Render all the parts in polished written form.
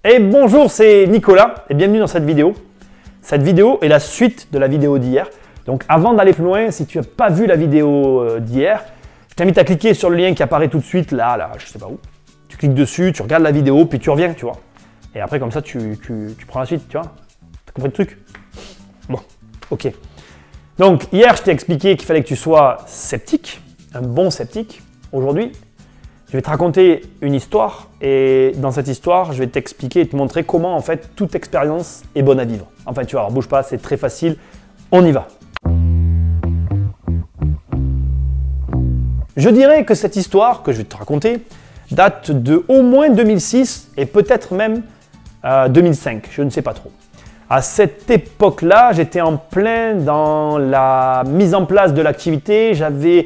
Et bonjour, c'est Nicolas et bienvenue dans cette vidéo. Cette vidéo est la suite de la vidéo d'hier. Donc avant d'aller plus loin, si tu n'as pas vu la vidéo d'hier, je t'invite à cliquer sur le lien qui apparaît tout de suite, là, je sais pas où. Tu cliques dessus, tu regardes la vidéo, puis tu reviens, tu vois. Et après comme ça, tu prends la suite, tu vois. T'as compris le truc? Bon, ok. Donc hier, je t'ai expliqué qu'il fallait que tu sois sceptique, un bon sceptique. Aujourd'hui, je vais te raconter une histoire et dans cette histoire, je vais t'expliquer et te montrer comment en fait toute expérience est bonne à vivre. Enfin, tu vois, alors bouge pas, c'est très facile, on y va. Je dirais que cette histoire que je vais te raconter date de au moins 2006 et peut-être même 2005, je ne sais pas trop. À cette époque-là, j'étais en plein dans la mise en place de l'activité, j'avais...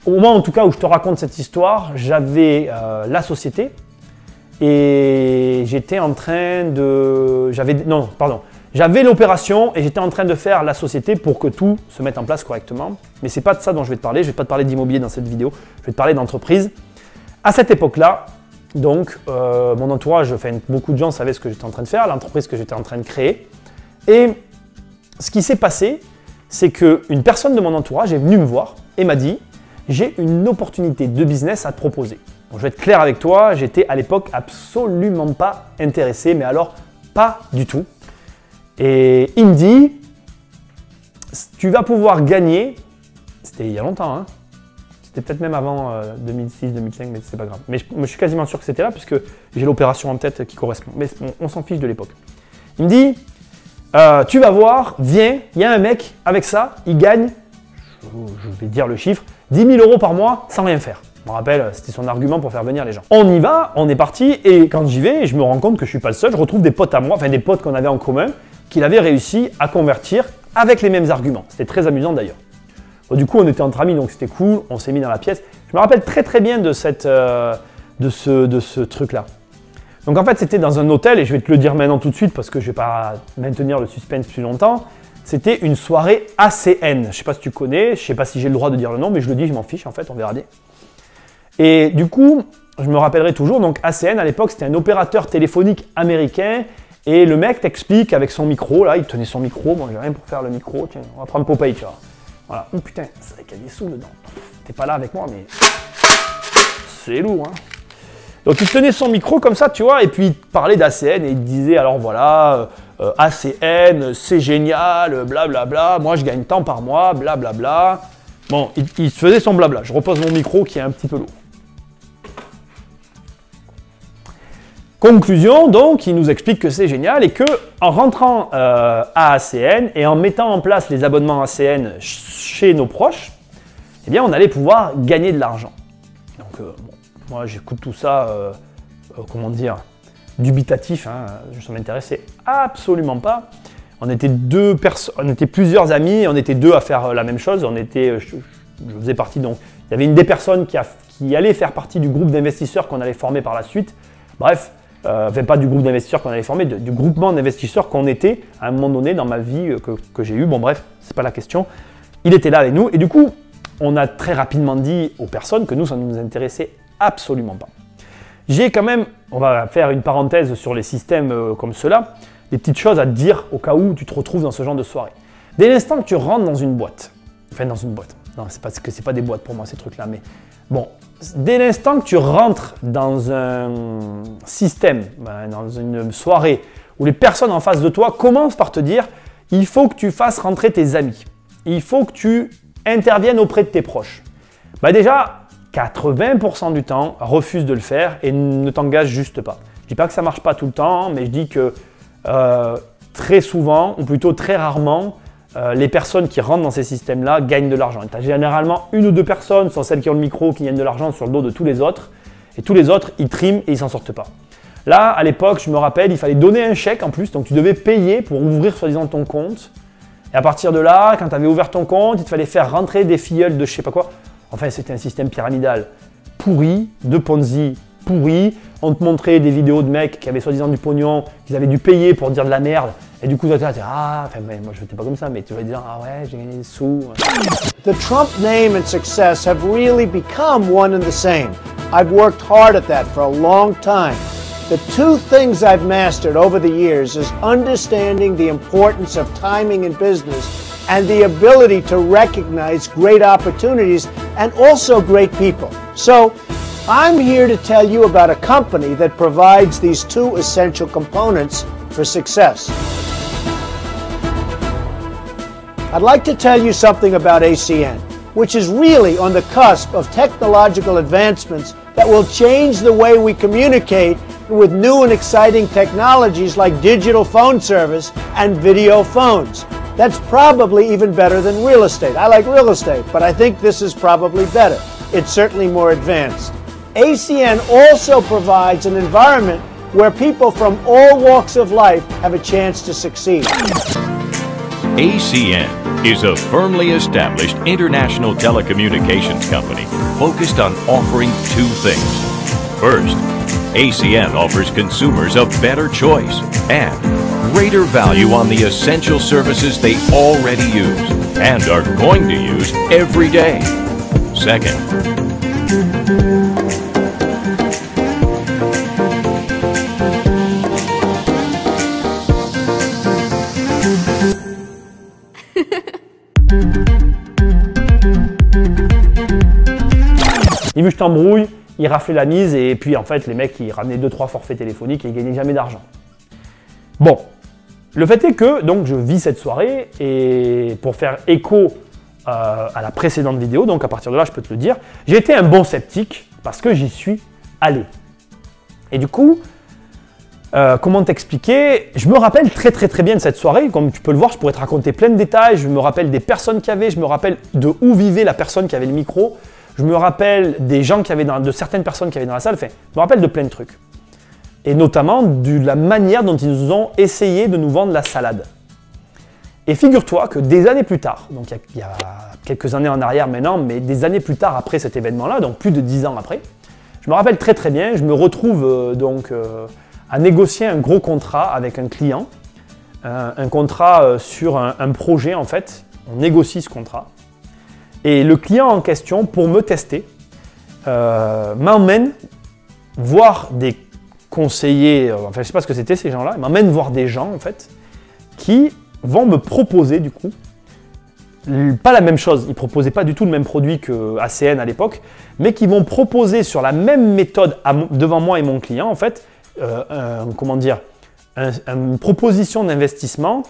Au moment en tout cas où je te raconte cette histoire, j'avais la société et j'étais en train de... J'avais l'opération et j'étais en train de faire la société pour que tout se mette en place correctement. Mais ce n'est pas de ça dont je vais te parler, je ne vais pas te parler d'immobilier dans cette vidéo, je vais te parler d'entreprise. À cette époque-là, donc, mon entourage, enfin, beaucoup de gens savaient ce que j'étais en train de faire, l'entreprise que j'étais en train de créer. Et ce qui s'est passé, c'est qu'une personne de mon entourage est venue me voir et m'a dit: j'ai une opportunité de business à te proposer. Bon, je vais être clair avec toi, j'étais à l'époque absolument pas intéressé, mais alors pas du tout. Et il me dit, tu vas pouvoir gagner, c'était il y a longtemps, hein, c'était peut-être même avant 2006-2005, mais c'est pas grave. Mais je suis quasiment sûr que c'était là, puisque j'ai l'opération en tête qui correspond. Mais on s'en fiche de l'époque. Il me dit, tu vas voir, viens, il y a un mec avec ça, il gagne, je vais dire le chiffre, 10 000 € par mois sans rien faire. Je me rappelle, c'était son argument pour faire venir les gens. On y va, on est parti, et quand j'y vais, je me rends compte que je ne suis pas le seul, je retrouve des potes à moi, enfin des potes qu'on avait en commun, qu'il avait réussi à convertir avec les mêmes arguments. C'était très amusant d'ailleurs. Bon, du coup, on était entre amis, donc c'était cool, on s'est mis dans la pièce. Je me rappelle très bien de, ce truc-là. Donc en fait, c'était dans un hôtel, et je vais te le dire maintenant tout de suite, parce que je ne vais pas maintenir le suspense plus longtemps. C'était une soirée ACN. Je ne sais pas si tu connais, je ne sais pas si j'ai le droit de dire le nom, mais je le dis, je m'en fiche en fait, on verra bien. Et du coup, je me rappellerai toujours, donc ACN à l'époque, c'était un opérateur téléphonique américain. Et le mec t'explique avec son micro, là, il tenait son micro, bon, j'ai rien pour faire le micro, tiens, on va prendre Popeye, tu vois. Voilà, oh putain, c'est vrai qu'il y a des sous dedans. T'es pas là avec moi, mais c'est lourd, hein. Donc il tenait son micro comme ça, tu vois, et puis il parlait d'ACN et il disait, alors voilà, ACN, c'est génial, blablabla, moi je gagne tant par mois, blablabla. Bon, il faisait son blabla. Je repose mon micro qui est un petit peu lourd. Conclusion, donc, il nous explique que c'est génial et que en rentrant à ACN et en mettant en place les abonnements ACN chez nos proches, eh bien, on allait pouvoir gagner de l'argent. Donc, bon, moi, j'écoute tout ça, comment dire, dubitatif, hein, ça ne m'intéressait absolument pas. On était on était plusieurs amis, on était deux à faire la même chose. Je faisais partie, donc, il y avait une des personnes qui allait faire partie du groupe d'investisseurs qu'on allait former par la suite. Bref. Enfin, pas du groupe d'investisseurs qu'on allait former, du groupement d'investisseurs qu'on était à un moment donné dans ma vie que j'ai eu. Bon bref, c'est pas la question. Il était là avec nous et du coup, on a très rapidement dit aux personnes que nous, ça ne nous intéressait absolument pas. J'ai quand même, on va faire une parenthèse sur les systèmes comme ceux-là, des petites choses à te dire au cas où tu te retrouves dans ce genre de soirée. Dès l'instant que tu rentres dans une boîte, enfin dans une boîte, non, c'est parce que c'est pas des boîtes pour moi ces trucs-là, mais bon, dès l'instant que tu rentres dans un système, dans une soirée où les personnes en face de toi commencent par te dire « il faut que tu fasses rentrer tes amis, il faut que tu interviennes auprès de tes proches ». Déjà, 80% du temps, refuse de le faire et ne t'engage juste pas. Je ne dis pas que ça ne marche pas tout le temps, mais je dis que très souvent, ou plutôt très rarement, les personnes qui rentrent dans ces systèmes-là gagnent de l'argent. Tu as généralement une ou deux personnes, sont celles qui ont le micro, qui gagnent de l'argent sur le dos de tous les autres. Et tous les autres, ils triment et ils s'en sortent pas. Là, à l'époque, je me rappelle, il fallait donner un chèque en plus. Donc, tu devais payer pour ouvrir soi-disant ton compte. Et à partir de là, quand tu avais ouvert ton compte, il te fallait faire rentrer des filleuls de je sais pas quoi. Enfin, c'était un système pyramidal pourri, de Ponzi pourri. On te montrait des vidéos de mecs qui avaient soi-disant du pognon, qu'ils avaient dû payer pour dire de la merde. Et du coup, toi, tu vas dire, ah, enfin, moi, je n'étais pas comme ça, mais tu vas dire, ah ouais, j'ai gagné des sous. The Trump name and success have really become one and the same. I've worked hard at that for a long time. The two things I've mastered over the years is understanding the importance of timing in business and the ability to recognize great opportunities and also great people. So, I'm here to tell you about a company that provides these two essential components for success. I'd like to tell you something about ACN, which is really on the cusp of technological advancements that will change the way we communicate with new and exciting technologies like digital phone service and video phones. That's probably even better than real estate. I like real estate, but I think this is probably better. It's certainly more advanced. ACN also provides an environment where people from all walks of life have a chance to succeed. ACN is a firmly established international telecommunications company focused on offering two things. First, ACN offers consumers a better choice and greater value on the essential services they already use and are going to use every day. Second, il veut que je t'embrouille, il raflait la mise et puis en fait les mecs ils ramenaient 2-3 forfaits téléphoniques et ils gagnaient jamais d'argent. Bon, le fait est que donc je vis cette soirée et pour faire écho à la précédente vidéo, donc à partir de là je peux te le dire, j'ai été un bon sceptique parce que j'y suis allé. Et du coup, comment t'expliquer? Je me rappelle très bien de cette soirée, comme tu peux le voir, je pourrais te raconter plein de détails, je me rappelle des personnes qu'il y avait, je me rappelle de où vivait la personne qui avait le micro. Je me rappelle des gens qui avaient de certaines personnes qui avaient dans la salle, enfin, je me rappelle de plein de trucs. Et notamment de la manière dont ils nous ont essayé de nous vendre la salade. Et figure-toi que des années plus tard, donc il y a quelques années en arrière maintenant, mais des années plus tard après cet événement-là, donc plus de 10 ans après, je me rappelle très bien, je me retrouve à négocier un gros contrat avec un client, un contrat sur un projet en fait, on négocie ce contrat. Et le client en question, pour me tester, m'emmène voir des conseillers, enfin je ne sais pas ce que c'était ces gens-là, il m'emmène voir des gens en fait, qui vont me proposer du coup, pas la même chose, ils ne proposaient pas du tout le même produit que ACN à l'époque, mais qui vont proposer sur la même méthode devant moi et mon client en fait, une proposition d'investissement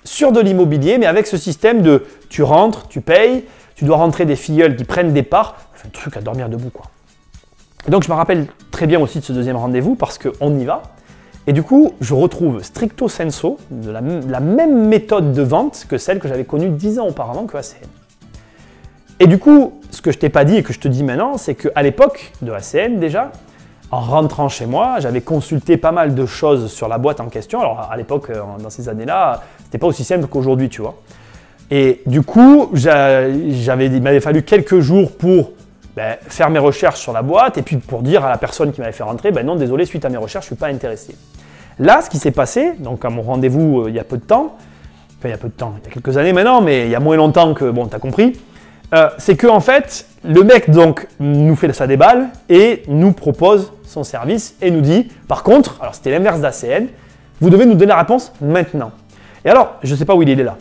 sur de l'immobilier, mais avec ce système de tu rentres, tu payes, tu dois rentrer des filleuls qui prennent des parts, enfin, un truc à dormir debout quoi. Et donc je me rappelle très bien aussi de ce deuxième rendez-vous parce qu'on y va. Et du coup, je retrouve stricto sensu de la même méthode de vente que celle que j'avais connue 10 ans auparavant que ACN. Et du coup, ce que je t'ai pas dit et que je te dis maintenant, c'est qu'à l'époque de ACN déjà, en rentrant chez moi, j'avais consulté pas mal de choses sur la boîte en question. Alors à l'époque, dans ces années-là, c'était pas aussi simple qu'aujourd'hui, tu vois. Et du coup, il m'avait fallu quelques jours pour faire mes recherches sur la boîte et puis pour dire à la personne qui m'avait fait rentrer, non désolé, suite à mes recherches, je ne suis pas intéressé. Là, ce qui s'est passé, donc à mon rendez-vous il y a peu de temps, enfin il y a quelques années maintenant, mais il y a moins longtemps que, bon, tu as compris, c'est que en fait, le mec donc nous fait sa déballe et nous propose son service et nous dit, par contre, alors c'était l'inverse d'ACN, vous devez nous donner la réponse maintenant. Et alors, je ne sais pas où il est là.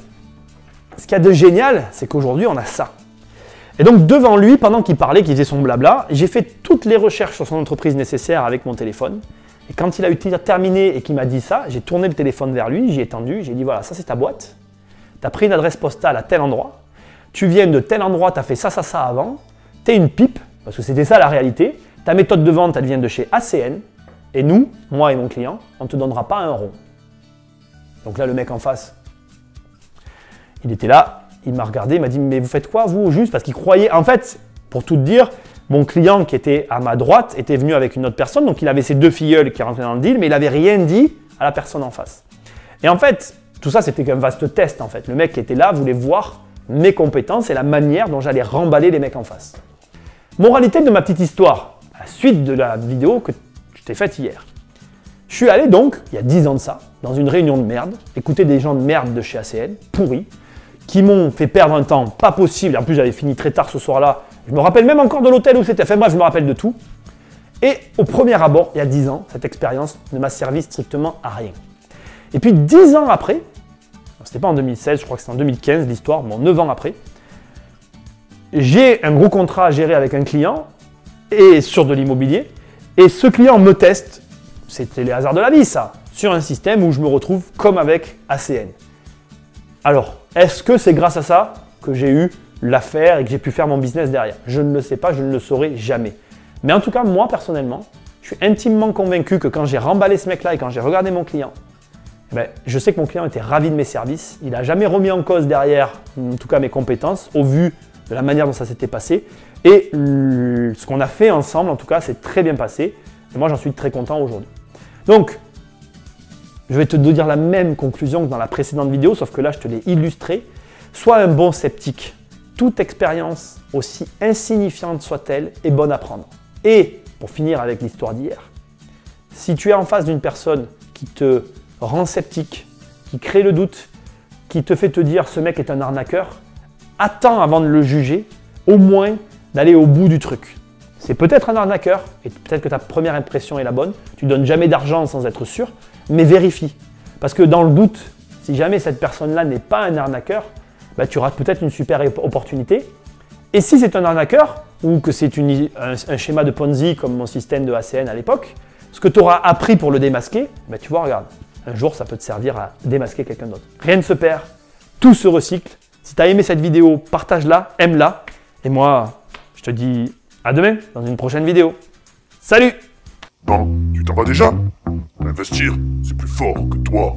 Ce qu'il y a de génial, c'est qu'aujourd'hui, on a ça. Et donc, devant lui, pendant qu'il parlait, qu'il faisait son blabla, j'ai fait toutes les recherches sur son entreprise nécessaires avec mon téléphone. Et quand il a terminé et qu'il m'a dit ça, j'ai tourné le téléphone vers lui, j'y ai tendu, j'ai dit voilà, ça c'est ta boîte. Tu as pris une adresse postale à tel endroit. Tu viens de tel endroit, tu as fait ça avant. Tu es une pipe, parce que c'était ça la réalité. Ta méthode de vente, elle vient de chez ACN. Et nous, moi et mon client, on ne te donnera pas un rond. Donc là, le mec en face, il était là, il m'a regardé, il m'a dit « Mais vous faites quoi, vous, au juste ?» Parce qu'il croyait, en fait, pour tout te dire, mon client qui était à ma droite était venu avec une autre personne, donc il avait ses deux filleuls qui rentraient dans le deal, mais il n'avait rien dit à la personne en face. Et en fait, tout ça, c'était qu'un vaste test, en fait. Le mec qui était là voulait voir mes compétences et la manière dont j'allais remballer les mecs en face. Moralité de ma petite histoire, à la suite de la vidéo que je t'ai faite hier. Je suis allé donc, il y a 10 ans de ça, dans une réunion de merde, écouter des gens de merde de chez ACN, pourris, qui m'ont fait perdre un temps pas possible. En plus, j'avais fini très tard ce soir-là. Je me rappelle même encore de l'hôtel où c'était. Enfin bref, je me rappelle de tout. Et au premier abord, il y a 10 ans, cette expérience ne m'a servi strictement à rien. Et puis 10 ans après, c'était pas en 2016, je crois que c'est en 2015 l'histoire, bon 9 ans après, j'ai un gros contrat à gérer avec un client et sur de l'immobilier. Et ce client me teste, c'était les hasards de la vie ça, sur un système où je me retrouve comme avec ACN. Alors, est-ce que c'est grâce à ça que j'ai eu l'affaire et que j'ai pu faire mon business derrière? Je ne le sais pas, je ne le saurai jamais. Mais en tout cas, moi personnellement, je suis intimement convaincu que quand j'ai remballé ce mec-là et quand j'ai regardé mon client, je sais que mon client était ravi de mes services. Il n'a jamais remis en cause derrière, en tout cas mes compétences, au vu de la manière dont ça s'était passé. Et ce qu'on a fait ensemble, en tout cas, c'est très bien passé. Et moi, j'en suis très content aujourd'hui. Donc, je vais te dire la même conclusion que dans la précédente vidéo, sauf que là, je te l'ai illustré. Sois un bon sceptique. Toute expérience, aussi insignifiante soit-elle, est bonne à prendre. Et, pour finir avec l'histoire d'hier, si tu es en face d'une personne qui te rend sceptique, qui crée le doute, qui te fait te dire « ce mec est un arnaqueur », attends avant de le juger, au moins d'aller au bout du truc. C'est peut-être un arnaqueur, et peut-être que ta première impression est la bonne, tu ne donnes jamais d'argent sans être sûr, mais vérifie. Parce que dans le doute, si jamais cette personne-là n'est pas un arnaqueur, tu rates peut-être une super opportunité. Et si c'est un arnaqueur, ou que c'est un schéma de Ponzi comme mon système de ACN à l'époque, ce que tu auras appris pour le démasquer, tu vois, regarde, un jour ça peut te servir à démasquer quelqu'un d'autre. Rien ne se perd, tout se recycle. Si tu as aimé cette vidéo, partage-la, aime-la. Et moi, je te dis à demain dans une prochaine vidéo. Salut! Bon, tu t'en vas déjà? Investir, c'est plus fort que toi.